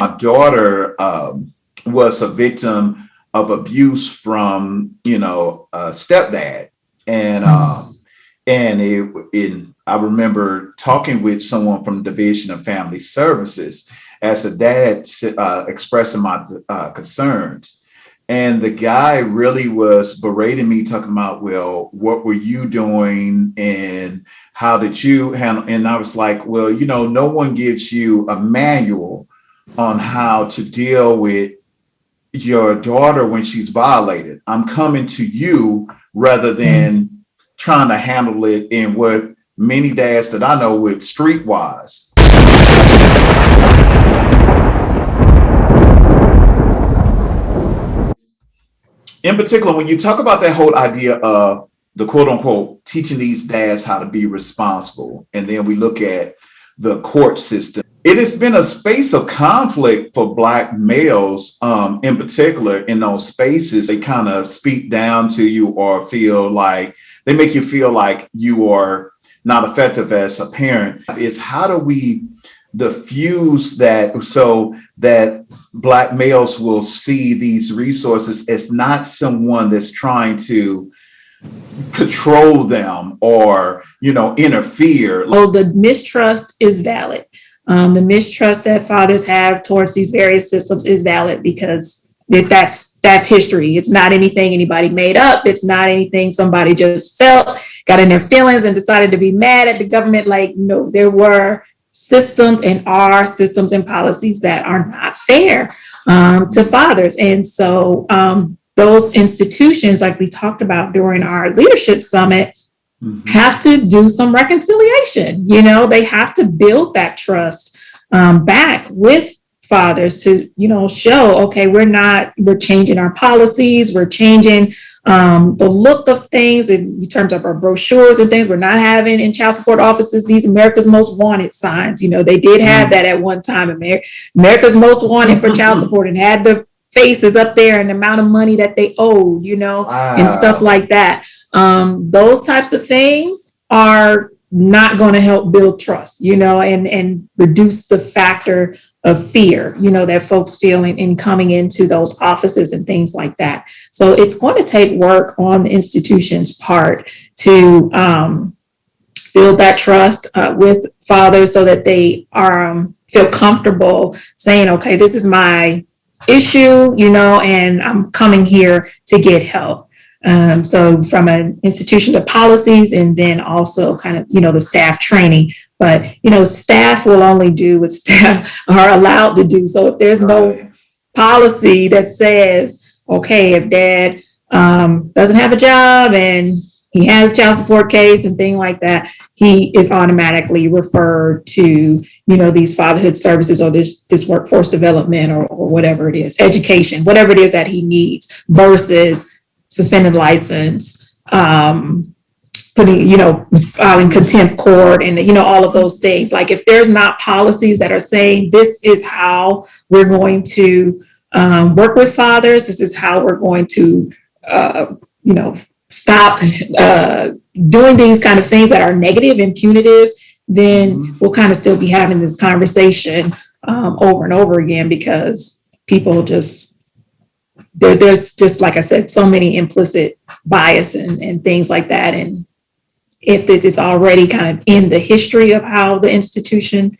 My daughter was a victim of abuse from, a stepdad. And I remember talking with someone from the Division of Family Services as a dad, expressing my concerns. And the guy really was berating me, talking about, well, what were you doing and how did you handle? And I was like, well, no one gives you a manual on how to deal with your daughter when she's violated. I'm coming to you rather than trying to handle it in what many dads that I know would streetwise. In particular, when you talk about that whole idea of the quote unquote teaching these dads how to be responsible, and then we look at the court system, it has been a space of conflict for Black males, in particular, in those spaces. They kind of speak down to you or feel like they make you feel like you are not effective as a parent. Is how do we diffuse that so that Black males will see these resources as not someone that's trying to control them or, interfere? Oh, the mistrust is valid. The mistrust that fathers have towards these various systems is valid because that's history. It's not anything anybody made up. It's not anything somebody just felt, got in their feelings and decided to be mad at the government. Like, no, there were systems and are systems and policies that are not fair to fathers. And so those institutions, like we talked about during our leadership summit, have to do some reconciliation. They have to build that trust back with fathers to, show, okay, we're changing our policies, we're changing the look of things in terms of our brochures and things. We're not having in child support offices these America's Most Wanted signs. They did have that at one time, America's Most Wanted for child support, and had the faces up there and the amount of money that they owed, Wow. And stuff like that. Those types of things are not going to help build trust, and reduce the factor of fear, that folks feel in coming into those offices and things like that. So it's going to take work on the institution's part to build that trust with fathers so that they are feel comfortable saying, okay, this is my issue, and I'm coming here to get help. So from an institution to policies, and then also kind of, the staff training, but, staff will only do what staff are allowed to do. So if there's no policy that says, okay, if dad doesn't have a job and he has child support case and thing like that, he is automatically referred to, these fatherhood services or this workforce development or whatever it is, education, whatever it is that he needs, versus suspended license, filing contempt court, and all of those things. Like, if there's not policies that are saying this is how we're going to work with fathers, this is how we're going to stop doing these kind of things that are negative and punitive, then we'll kind of still be having this conversation over and over again, because people there's just, like I said, so many implicit bias and things like that. And if it is already kind of in the history of how the institution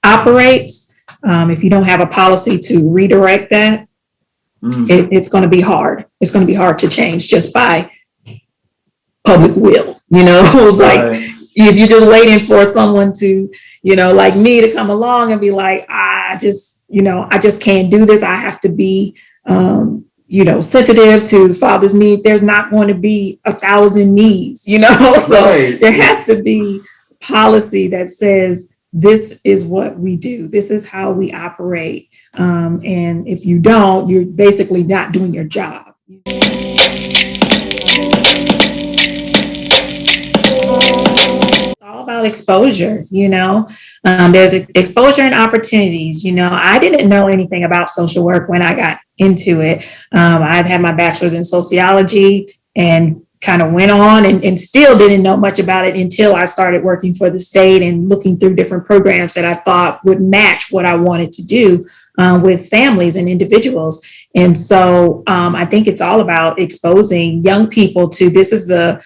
operates, if you don't have a policy to redirect that, it's going to be hard. It's going to be hard to change just by public will. It's like, if you're just waiting for someone to, like me, to come along and be like, I just can't do this. I have to be, sensitive to the father's need. There's not going to be 1,000 needs, so there has to be policy that says, this is what we do. This is how we operate. And if you don't, you're basically not doing your job. About exposure, there's exposure and opportunities. I didn't know anything about social work when I got into it. I'd had my bachelor's in sociology and kind of went on and still didn't know much about it until I started working for the state and looking through different programs that I thought would match what I wanted to do with families and individuals. And so I think it's all about exposing young people to this is the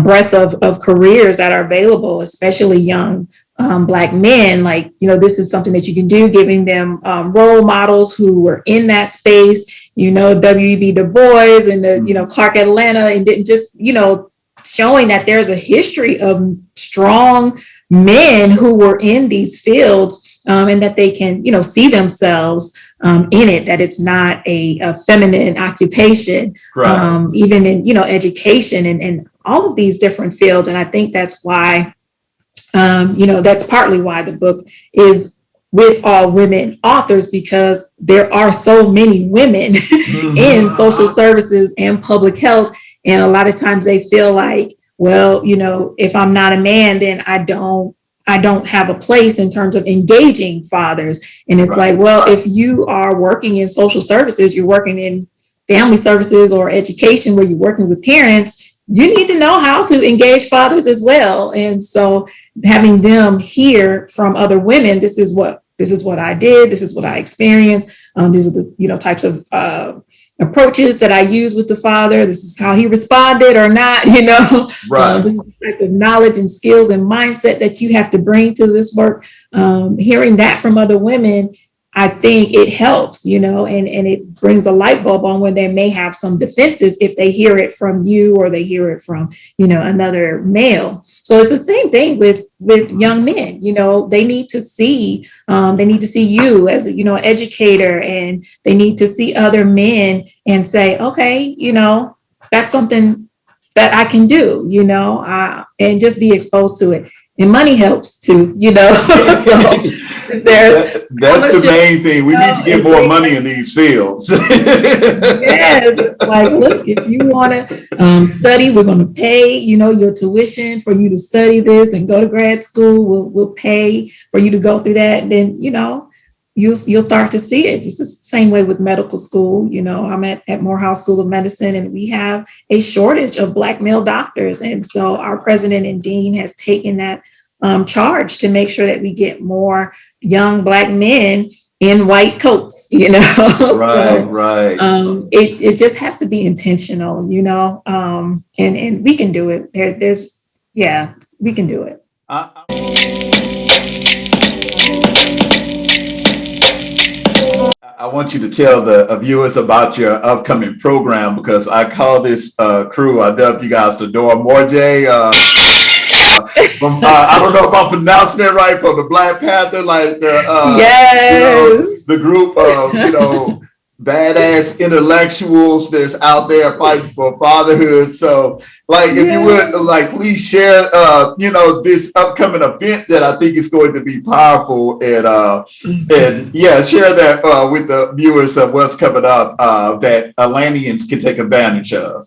breadth of careers that are available, especially young Black men. Like, this is something that you can do, giving them role models who were in that space, W.E.B. Du Bois and the, Clark Atlanta, and just, showing that there's a history of strong men who were in these fields, and that they can, see themselves in it, that it's not a feminine occupation, right. Even in, education and all of these different fields. And I think that's why, that's partly why the book is with all women authors, because there are so many women in social services and public health. And a lot of times they feel like, well, if I'm not a man, then I don't have a place in terms of engaging fathers. And it's right. Like, well, if you are working in social services, you're working in family services or education where you're working with parents, you need to know how to engage fathers as well. And so having them hear from other women, this is what I did, this is what I experienced, these are the types of approaches that I use with the father, this is how he responded or not, right. This is the type of knowledge and skills and mindset that you have to bring to this work. Hearing that from other women, I think it helps, and it brings a light bulb on when they may have some defenses if they hear it from you or they hear it from, another male. So it's the same thing with young men. They need to see you as educator, and they need to see other men and say, okay, that's something that I can do, and just be exposed to it. And money helps too, So that's the main thing. We need to get more money in these fields. Yes, it's like, look, if you want to study, we're going to pay, your tuition for you to study this and go to grad school. We'll pay for you to go through that, and then you'll start to see it. This is the same way with medical school. I'm at Morehouse School of Medicine, and we have a shortage of Black male doctors. And so our president and dean has taken that charge to make sure that we get more young Black men in white coats, Right, so, right. It just has to be intentional, and we can do it. We can do it. I want you to tell the viewers about your upcoming program, because I call this crew, I dub you guys the Dora Morjay. From I don't know if I'm pronouncing it right, from the Black Panther, like the yes. The group of badass intellectuals that's out there fighting for fatherhood. So, like, if you would, please share, this upcoming event that I think is going to be powerful, and share that with the viewers of what's coming up that Atlanteans can take advantage of.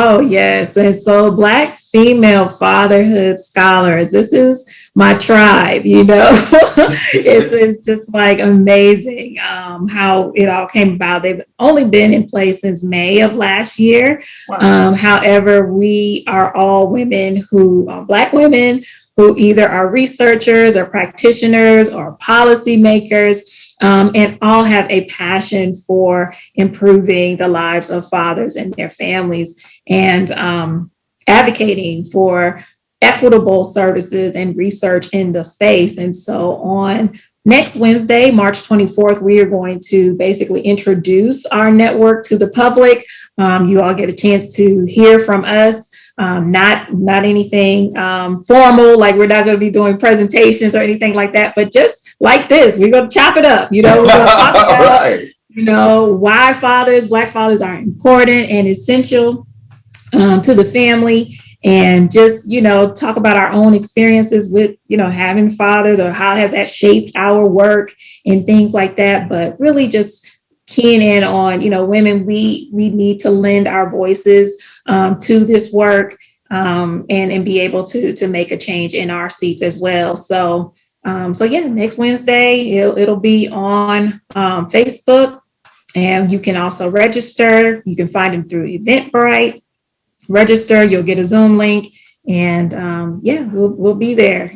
Oh, yes. And so Black female fatherhood scholars, this is my tribe, it's just like amazing how it all came about. They've only been in place since May of last year. Wow. However, we are all women Black women who either are researchers or practitioners or policymakers, and all have a passion for improving the lives of fathers and their families, and advocating for equitable services and research in the space. And so on next Wednesday, March 24th, we are going to basically introduce our network to the public. You all get a chance to hear from us. Not anything formal, like we're not going to be doing presentations or anything like that, but just like this, we're going to chop it up. We're going to talk about, right. Why Black fathers are important and essential to the family, and just, talk about our own experiences with, having fathers, or how has that shaped our work and things like that. But really just keying in on, women, we need to lend our voices to this work, and be able to make a change in our seats as well. So next Wednesday, it'll be on Facebook, and you can also register. You can find them through Eventbrite. Register, you'll get a Zoom link, and we'll be there.